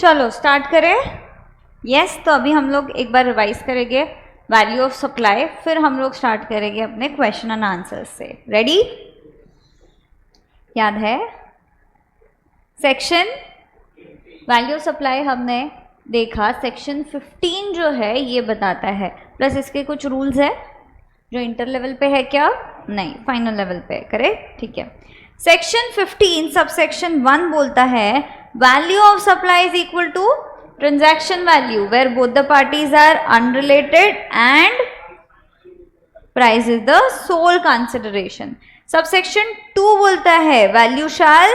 चलो स्टार्ट करें। यस तो अभी हम लोग एक बार रिवाइज करेंगे वैल्यू ऑफ सप्लाई, फिर हम लोग स्टार्ट करेंगे अपने क्वेश्चन एंड आंसर से। रेडी? याद है सेक्शन वैल्यू ऑफ सप्लाई हमने देखा। सेक्शन 15 जो है ये बताता है, प्लस इसके कुछ रूल्स है जो इंटर लेवल पे है क्या? नहीं, फाइनल लेवल पे है। करेक्ट? ठीक है। सेक्शन 15 सबसेक्शन 1 बोलता है value of supply is equal to transaction value where both the parties are unrelated and price is the sole consideration. Subsection 2 बोलता है वैल्यू शैल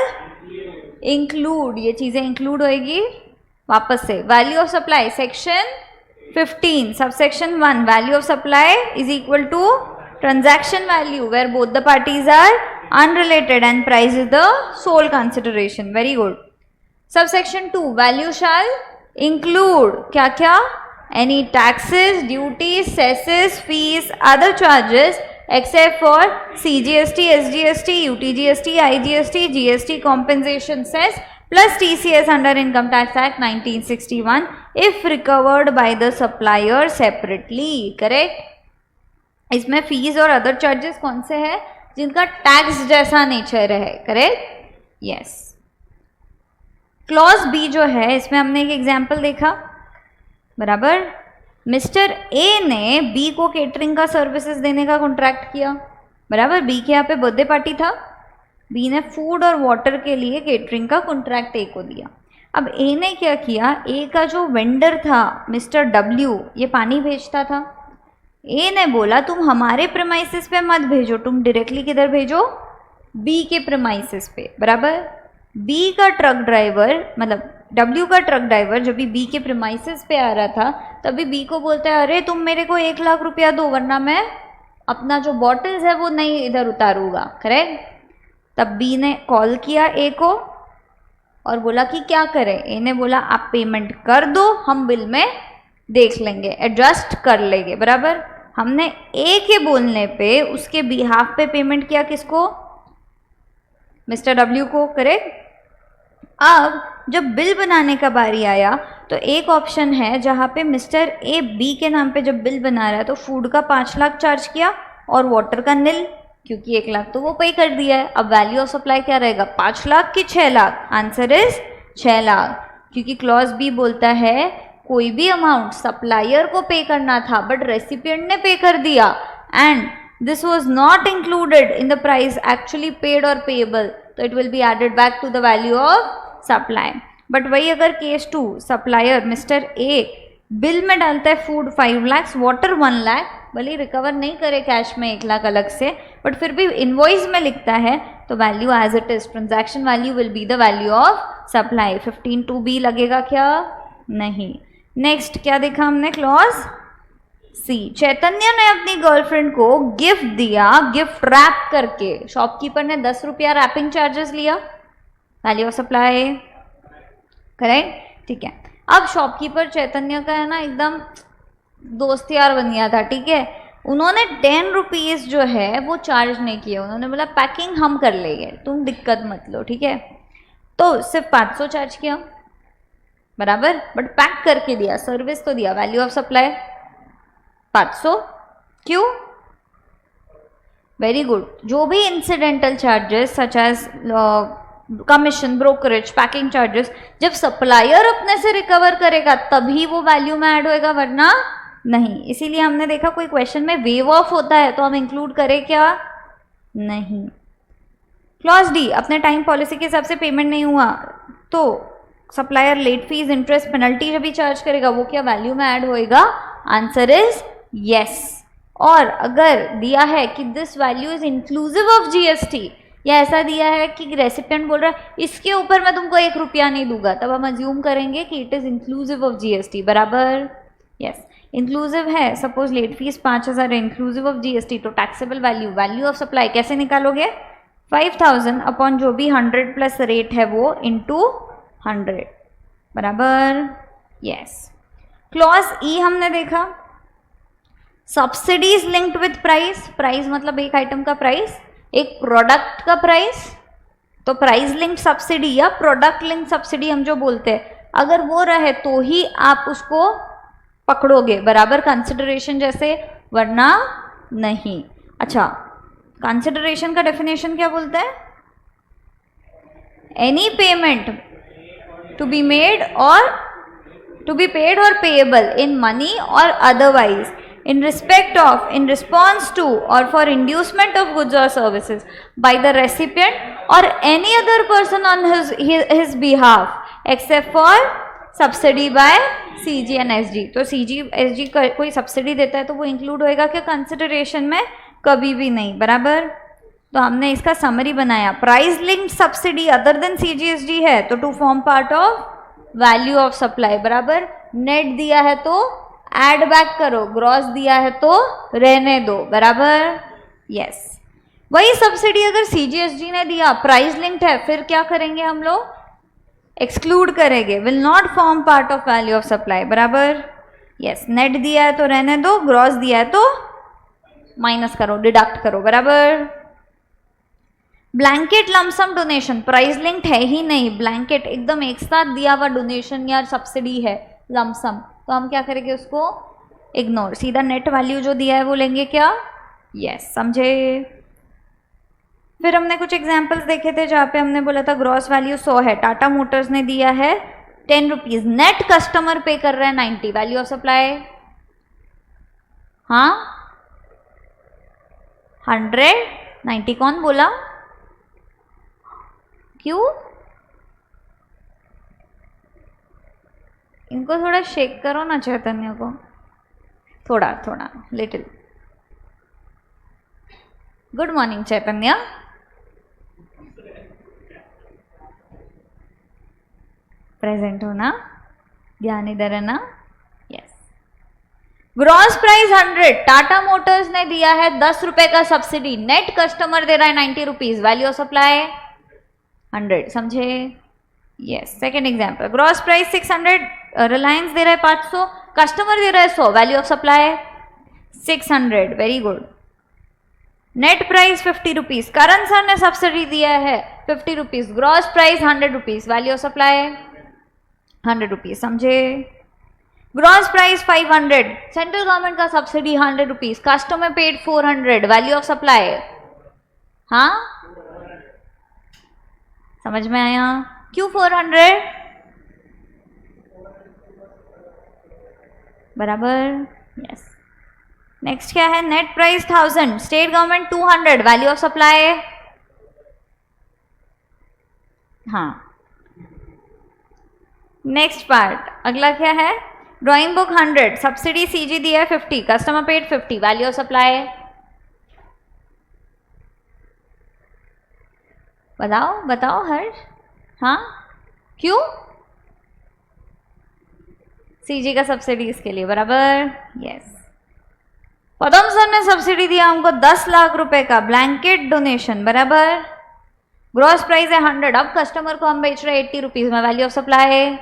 इंक्लूड, ये चीजें इंक्लूड होएगी वापस से। Value of supply section 15 subsection 1 value of supply is equal to transaction value where both the parties are unrelated and price is the sole consideration. Very good. Subsection 2 value shall include क्या क्या? Any taxes, duties, cesses, fees, other charges except for CGST, SGST, UTGST, IGST, GST compensation cess plus TCS under Income Tax Act 1961 if recovered by the supplier separately. Correct? इसमें fees और other charges कौन से हैं? जिनका tax जैसा nature है। Correct? Yes. Clause B जो है इसमें हमने एक एग्जांपल देखा, बराबर। मिस्टर ए ने बी को केटरिंग का सर्विसेज देने का कॉन्ट्रैक्ट किया, बराबर। बी के यहाँ पे बर्थडे पार्टी था, बी ने फूड और वाटर के लिए केटरिंग का कॉन्ट्रैक्ट ए को दिया। अब ए ने क्या किया, ए का जो वेंडर था मिस्टर डब्ल्यू, ये पानी भेजता था। ए ने बोला तुम हमारे प्रेमाइसिस पे मत भेजो, तुम डायरेक्टली किधर भेजो? बी के प्रेमाइसिस पे, बराबर। बी का ट्रक ड्राइवर, मतलब डब्ल्यू का ट्रक ड्राइवर जब भी बी के प्रेमाइसिस पे आ रहा था तभी बी को बोलता है अरे तुम मेरे को 1 लाख रुपया दो वरना मैं अपना जो बॉटल्स है वो नहीं इधर उतारूंगा। करेक्ट? तब बी ने कॉल किया ए को और बोला कि क्या करें। ए ने बोला आप पेमेंट कर दो, हम बिल में देख लेंगे, एडजस्ट कर लेंगे, बराबर। हमने ए के बोलने पे उसके बिहाफ पे पेमेंट किया, किसको? मिस्टर डब्ल्यू को। करेक्ट? अब जब बिल बनाने का बारी आया तो एक ऑप्शन है जहाँ पे मिस्टर ए बी के नाम पे जब बिल बना रहा है तो फूड का 5 लाख चार्ज किया और वाटर का निल, क्योंकि 1 लाख तो वो पे कर दिया है। अब वैल्यू ऑफ सप्लाई क्या रहेगा? 5 लाख की 6 लाख? आंसर इज 6 लाख, क्योंकि क्लॉज बी बोलता है कोई भी अमाउंट सप्लायर को पे करना था बट रेसिपिएंट ने पे कर दिया and this was not included in the price actually paid और पेएबल, तो it will be added back to the value of supply. But वही अगर case 2 supplier mister A bill में डालता है फूड 5 लाख, वाटर 1 लाख, भले रिकवर नहीं करे कैश में 1 लाख अलग से, बट फिर भी इनवॉइस में लिखता है तो value as it is, transaction value will be the value of supply. 15(2)(b) लगेगा क्या? नहीं। नेक्स्ट क्या देखा हमने? क्लॉज सी, चैतन्य ने अपनी गर्लफ्रेंड को गिफ्ट दिया, गिफ्ट रैप करके। शॉपकीपर ने 10 रुपया रैपिंग चार्जेस लिया, वैल्यू ऑफ सप्लाई। करेक्ट? ठीक है। अब शॉपकीपर चैतन्य का है ना एकदम दोस्त यार बन गया था, ठीक है। उन्होंने 10 रुपीज़ जो है वो चार्ज नहीं किए, उन्होंने बोला पैकिंग हम कर लेंगे, तुम दिक्कत मत लो, ठीक है। तो सिर्फ 500 चार्ज किया, बराबर, बट पैक करके दिया, सर्विस तो दिया। Value of supply 500। क्यों? Very good. जो भी incidental charges such as commission, brokerage, packing charges जब सप्लायर अपने से रिकवर करेगा तभी वो वैल्यू में ऐड होएगा, वरना नहीं। इसीलिए हमने देखा कोई क्वेश्चन में वेव ऑफ होता है तो हम इंक्लूड करें क्या? नहीं। क्लॉज डी, अपने टाइम पॉलिसी के हिसाब से पेमेंट नहीं हुआ तो supplier late fees, interest, penalty जब भी चार्ज करेगा वो क्या वैल्यू में ऐड होएगा? Answer is yes. और अगर दिया है कि this value is inclusive of GST, या ऐसा दिया है कि रेसिपिएंट बोल रहा है इसके ऊपर मैं तुमको 1 रुपया नहीं दूंगा, तब हम अज्यूम करेंगे कि it is inclusive of GST, बराबर। यस, इंक्लूसिव है। सपोज लेट फीस 5000 है, इंक्लूसिव ऑफ जीएसटी, तो taxable value, value of supply कैसे निकालोगे? 5000 अपॉन जो भी 100 प्लस रेट है वो इंटू 100, बराबर। यस। क्लॉज ई हमने देखा, subsidies linked with price. Price मतलब एक आइटम का प्राइस, एक प्रोडक्ट का प्राइस, तो प्राइस लिंक्ड सब्सिडी या प्रोडक्ट लिंक्ड सब्सिडी हम जो बोलते हैं। अगर वो रहे तो ही आप उसको पकड़ोगे, बराबर, कंसिडरेशन जैसे, वरना नहीं। अच्छा, कंसिडरेशन का डेफिनेशन क्या बोलता है? Any payment to be made और टू बी पेड और पेएबल इन मनी और otherwise in respect of, in response to or for inducement of goods or services by the recipient or any other person on his behalf except for subsidy by CG and SG। तो CG SG कोई subsidy देता है तो वो include होएगा क्या consideration में? कभी भी नहीं, बराबर। तो हमने इसका समरी बनाया, price linked subsidy other than CG SG है तो to form part of value of supply, बराबर। नेट दिया है तो ऐड बैक करो, ग्रॉस दिया है तो रहने दो, बराबर, यस। वही सब्सिडी अगर CGSG ने दिया, प्राइस लिंक्ड है, फिर क्या करेंगे हम लोग? एक्सक्लूड करेंगे, will not form part of value of supply, बराबर, यस। नेट दिया है तो रहने दो, ग्रॉस दिया है तो माइनस करो, डिडक्ट करो, बराबर। Blanket lump sum donation, price linked है ही नहीं, ब्लैंकेट एकदम एक साथ दिया हुआ डोनेशन या सब्सिडी है, लमसम, तो हम क्या करेंगे? उसको इग्नोर, सीधा नेट वैल्यू जो दिया है वो लेंगे क्या? यस, समझे। फिर हमने कुछ एग्जांपल्स देखे थे जहाँ पे हमने बोला था ग्रॉस वैल्यू 100 है, टाटा मोटर्स ने दिया है 10 रुपीज, नेट कस्टमर पे कर रहा है 90, वैल्यू ऑफ सप्लाई, हाँ 100, 90 कौन बोला? क्यों? इनको थोड़ा शेक करो ना चैतन्य को, थोड़ा थोड़ा लिटिल। गुड मॉर्निंग चैतन्य। प्रेजेंट होना, ध्यान इधर है ना, yes. Gross price 100, Tata Motors ने दिया है 10 रुपए का सब्सिडी, नेट कस्टमर दे रहा है 90 रुपीज, वैल्यू ऑफ सप्लाई 100, समझे? Yes. Second example, gross price 600, Reliance दे रहा है 500, कस्टमर दे रहा है 100, value of supply 600, very good. Net price 50 rupees, Karan sir ने सब्सिडी दिया है 50 rupees, gross price 100 rupees, value of supply 100 rupees, समझे? ग्रॉस प्राइस 500, सेंट्रल गवर्नमेंट का subsidy 100 rupees, customer paid 400, value of supply, हाँ समझ में आया? क्यों 400? बराबर, यस। नेक्स्ट क्या है? Net price 1000, state government 200, value of supply, हाँ। नेक्स्ट पार्ट, अगला क्या है? ड्राइंग बुक 100, सब्सिडी CG दिया है 50, customer paid 50, value of supply, बताओ बताओ हर्ष, हाँ क्यों? CG का सब्सिडी इसके लिए, बराबर, यस। पदम सर ने सब्सिडी दिया हमको 10 लाख रुपए का, ब्लैंकेट डोनेशन, बराबर, ग्रॉस प्राइस है 100, अब कस्टमर को हम बेच रहे हैं 80 रुपीज में, value of supply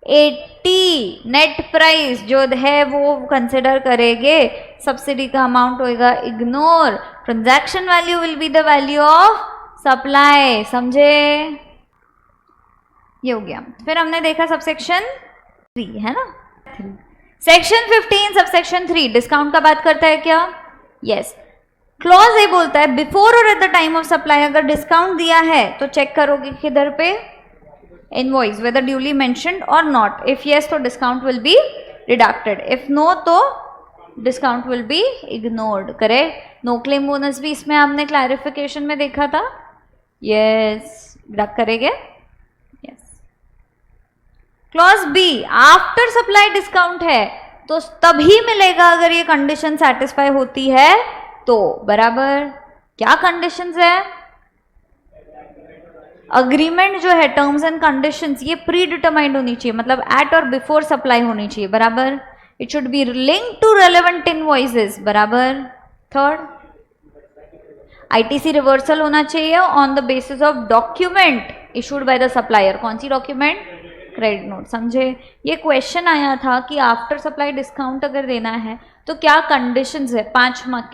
80, net price जो है वो कंसिडर करेंगे, सब्सिडी का अमाउंट होएगा ignore, transaction value will be the value of supply, समझे? ये हो गया। फिर हमने देखा सबसेक्शन 3 है ना, सेक्शन 15 सबसेक्शन 3 डिस्काउंट का बात करता है क्या? यस। क्लॉज ए बोलता है बिफोर और at the time of supply अगर डिस्काउंट दिया है तो चेक करोगे किधर पे? Invoice whether duly mentioned or not. If yes तो discount will be deducted, if no तो discount will be ignored, correct? No claim bonus भी इसमें हमने क्लैरिफिकेशन में देखा था, यस, डिडक्ट करेंगे, yes. Clause B, after supply discount है तो तभी मिलेगा अगर ये कंडीशन सेटिस्फाई होती है तो, बराबर। क्या कंडीशंस है? अग्रीमेंट जो है, टर्म्स एंड कंडीशंस, ये प्री डिटरमाइंड होनी चाहिए, मतलब एट और बिफोर सप्लाई होनी चाहिए, बराबर। It should be linked to relevant invoices, बराबर। थर्ड, ITC रिवर्सल होना चाहिए on the basis of document issued by the supplier. कौन सी डॉक्यूमेंट? क्रेडिट नोट, समझे? ये क्वेश्चन आया था कि आफ्टर सप्लाई डिस्काउंट अगर देना है तो क्या कंडीशंस है 5 मार्क के लिए।